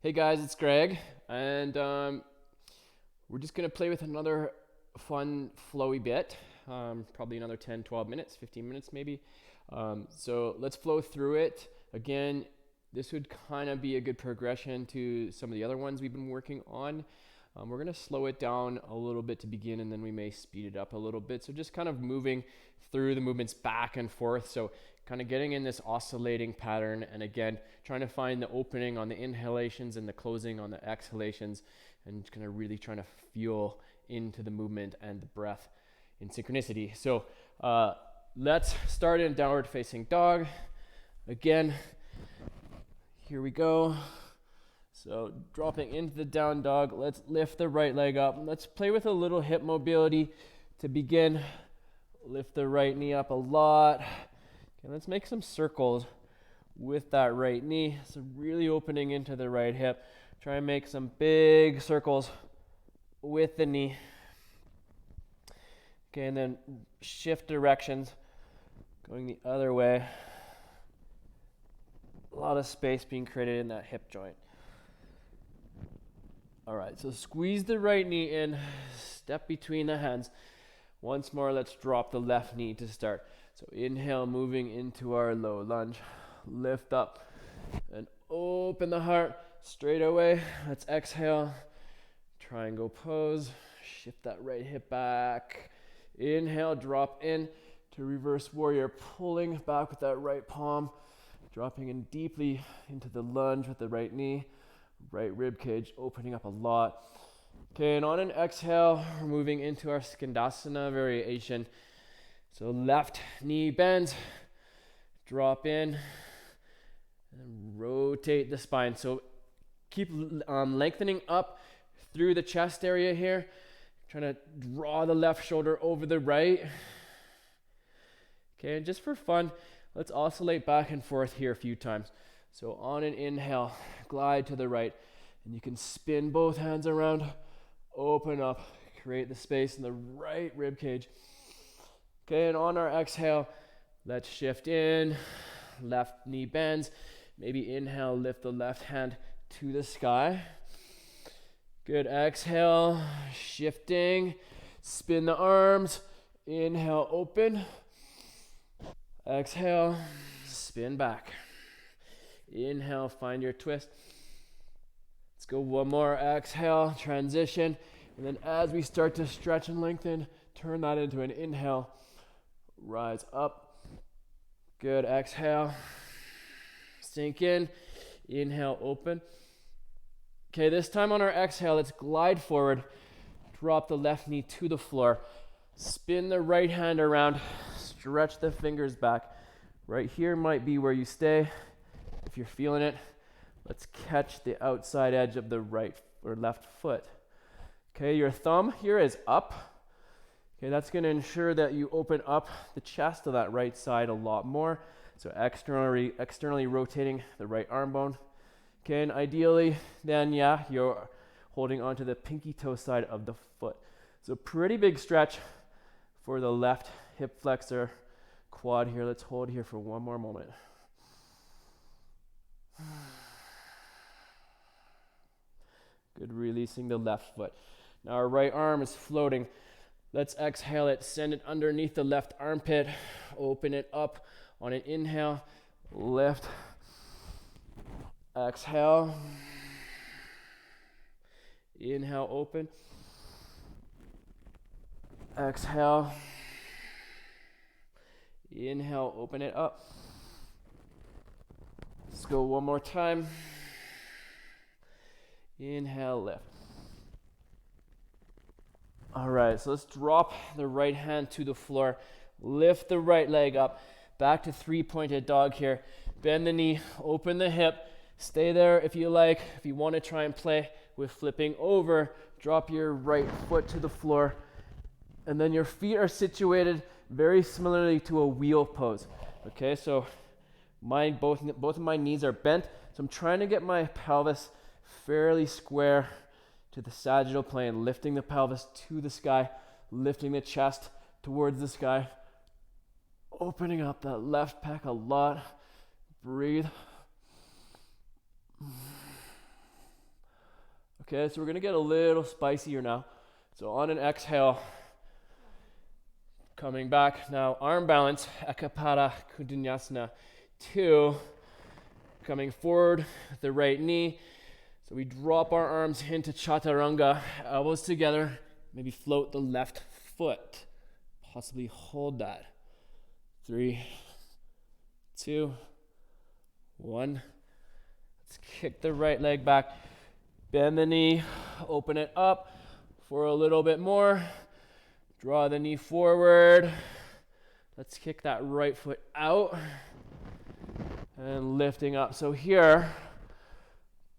Hey guys, it's Greg, and we're just gonna play with another fun, flowy bit. Probably another 10, 12 minutes, 15 minutes maybe. So let's flow through it. Again, this would kind of be a good progression to some of the other ones we've been working on. We're gonna slow it down a little bit to begin, and then we may speed it up a little bit. So just kind of moving through the movements back and forth. So kind of getting in this oscillating pattern, and again, trying to find the opening on the inhalations and the closing on the exhalations, and kind of really trying to feel into the movement and the breath in synchronicity. So let's start in downward facing dog. Again, here we go. So dropping into the down dog, let's lift the right leg up. Let's play with a little hip mobility to begin. Lift the right knee up a lot. Okay, let's make some circles with that right knee. So really opening into the right hip. Try and make some big circles with the knee. Okay, and then shift directions, going the other way. A lot of space being created in that hip joint. All right, so squeeze the right knee in, step between the hands. Once more, let's drop the left knee to start. So inhale, moving into our low lunge. Lift up and open the heart straight away. Let's exhale, triangle pose. Shift that right hip back. Inhale, drop in to reverse warrior, pulling back with that right palm. Dropping in deeply into the lunge with the right knee. Right rib cage opening up a lot. Okay, and on an exhale, we're moving into our Skandasana variation. So left knee bends, drop in, and rotate the spine. So keep lengthening up through the chest area here. Trying to draw the left shoulder over the right. Okay, and just for fun, let's oscillate back and forth here a few times. So on an inhale, glide to the right, and you can spin both hands around, open up, create the space in the right rib cage. Okay, and on our exhale, let's shift in, left knee bends. Maybe inhale, lift the left hand to the sky. Good, exhale, shifting, spin the arms, inhale, open, exhale, spin back. Inhale, find your twist. Let's go one more. Exhale, transition. And then as we start to stretch and lengthen, turn that into an inhale. Rise up. Good, exhale. Sink in. Inhale, open. Okay, this time on our exhale, let's glide forward. Drop the left knee to the floor. Spin the right hand around. Stretch the fingers back. Right here might be where you stay. If you're feeling it, let's catch the outside edge of the right or left foot. Okay, your thumb here is up. Okay, that's going to ensure that you open up the chest of that right side a lot more. So externally rotating the right arm bone. Okay, and ideally, then you're holding onto the pinky toe side of the foot. So pretty big stretch for the left hip flexor quad here. Let's hold here for one more moment. Good, releasing the left foot. Now our right arm is floating. Let's exhale it, send it underneath the left armpit, open it up on an inhale, lift, exhale, inhale, open, exhale, inhale, open it up. Let's go one more time. Inhale, lift. All right, so let's drop the right hand to the floor. Lift the right leg up. Back to three-pointed dog here. Bend the knee, open the hip. Stay there if you like. If you want to try and play with flipping over, drop your right foot to the floor. And then your feet are situated very similarly to a wheel pose. Okay, so both of my knees are bent. So I'm trying to get my pelvis fairly square to the sagittal plane, lifting the pelvis to the sky, lifting the chest towards the sky, opening up that left pec a lot. Breathe. Okay, so we're gonna get a little spicier now. So on an exhale, coming back now, arm balance, Ekapada Kundanyasana 2, coming forward with the right knee. So we drop our arms into Chaturanga, elbows together, maybe float the left foot, possibly hold that. 3, 2, 1. Let's kick the right leg back, bend the knee, open it up for a little bit more. Draw the knee forward. Let's kick that right foot out and lifting up. So here,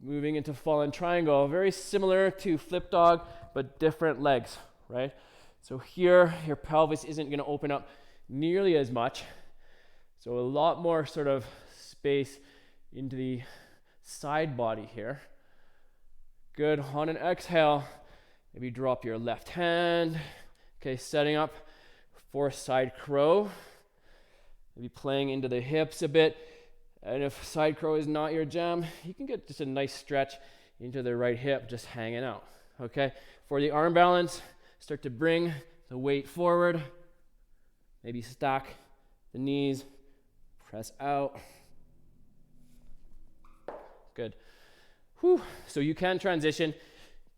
moving into fallen triangle, very similar to flip dog, but different legs, right? So here, your pelvis isn't going to open up nearly as much. So a lot more sort of space into the side body here. Good. On an exhale, maybe drop your left hand. Okay, setting up for side crow. Maybe playing into the hips a bit. And if side crow is not your jam, you can get just a nice stretch into the right hip, just hanging out. Okay, for the arm balance, start to bring the weight forward. Maybe stack the knees, press out. Good. Whew. So you can transition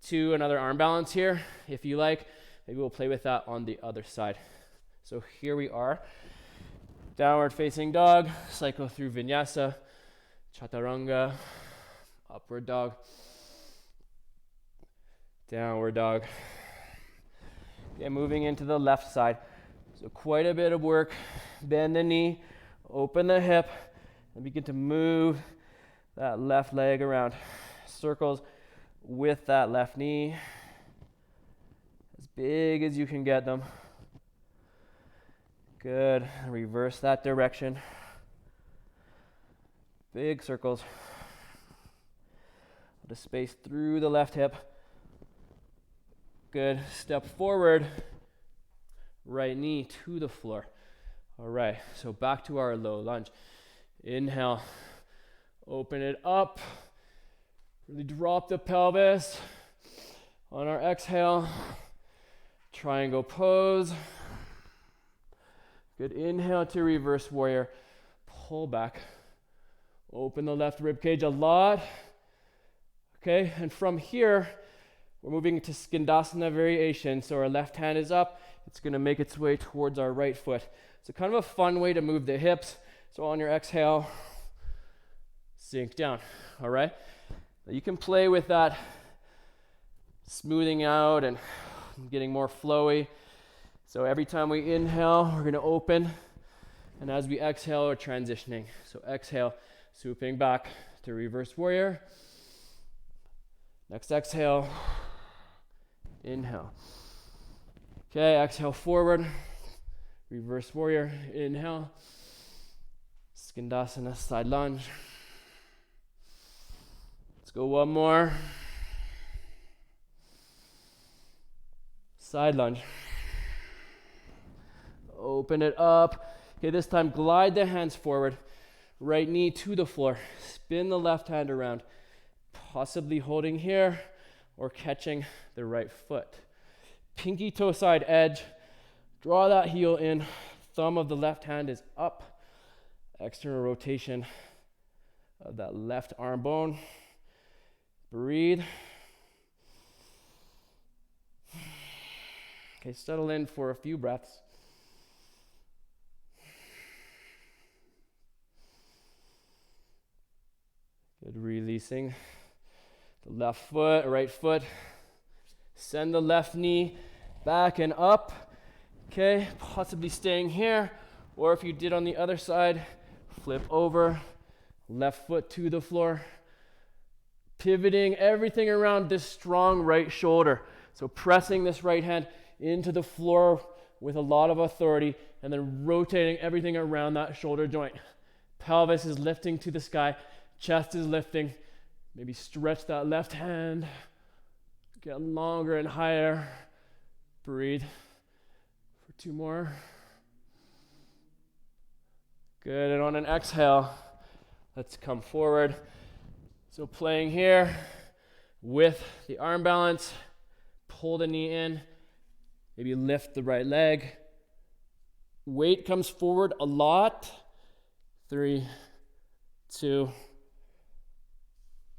to another arm balance here if you like. Maybe we'll play with that on the other side. So here we are. Downward facing dog, cycle through vinyasa, chaturanga, upward dog, downward dog. Okay, moving into the left side. So quite a bit of work. Bend the knee, open the hip, and begin to move that left leg around. Circles with that left knee. As big as you can get them. Good. Reverse that direction. Big circles. The space through the left hip. Good. Step forward. Right knee to the floor. All right. So back to our low lunge. Inhale. Open it up. Really drop the pelvis. On our exhale, triangle pose. Good. Inhale to reverse warrior. Pull back. Open the left rib cage a lot. Okay, and from here, we're moving to Skandasana variation. So our left hand is up. It's going to make its way towards our right foot. So kind of a fun way to move the hips. So on your exhale, sink down. All right? Now you can play with that smoothing out and getting more flowy. So every time we inhale, we're going to open. And as we exhale, we're transitioning. So exhale, swooping back to reverse warrior. Next exhale, inhale. Okay, exhale forward, reverse warrior, inhale. Skandasana, side lunge. Let's go one more. Side lunge. Open it up. Okay, this time glide the hands forward. Right knee to the floor. Spin the left hand around. Possibly holding here or catching the right foot. Pinky toe side edge. Draw that heel in. Thumb of the left hand is up. External rotation of that left arm bone. Breathe. Okay, settle in for a few breaths. Good, releasing the left foot, right foot. Send the left knee back and up. Okay, possibly staying here. Or if you did on the other side, flip over, left foot to the floor. Pivoting everything around this strong right shoulder. So pressing this right hand into the floor with a lot of authority and then rotating everything around that shoulder joint. Pelvis is lifting to the sky. Chest is lifting. Maybe stretch that left hand. Get longer and higher. Breathe for 2 more. Good, and on an exhale, let's come forward. So playing here with the arm balance. Pull the knee in, maybe lift the right leg. Weight comes forward a lot. 3, 2,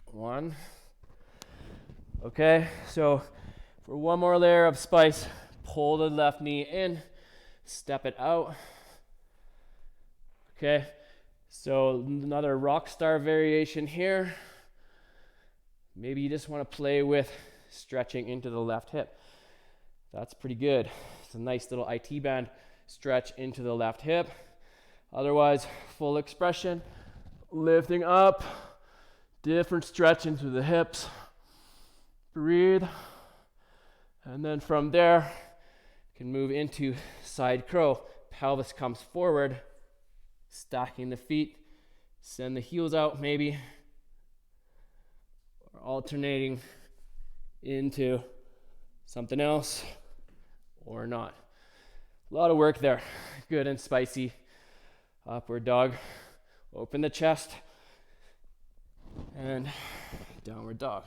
1. Okay, so for one more layer of spice, pull the left knee in, step it out. Okay, so another rock star variation here. Maybe you just want to play with stretching into the left hip. That's pretty good. It's a nice little IT band stretch into the left hip. Otherwise, full expression, lifting up, different stretch into the hips. Breathe. And then from there, you can move into side crow. Pelvis comes forward, stacking the feet. Send the heels out maybe. Or alternating into something else or not. A lot of work there. Good and spicy. Upward dog. Open the chest. And downward dog.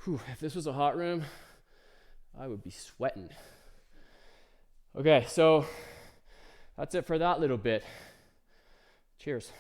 Whew, if this was a hot room, I would be sweating. Okay, so that's it for that little bit. Cheers.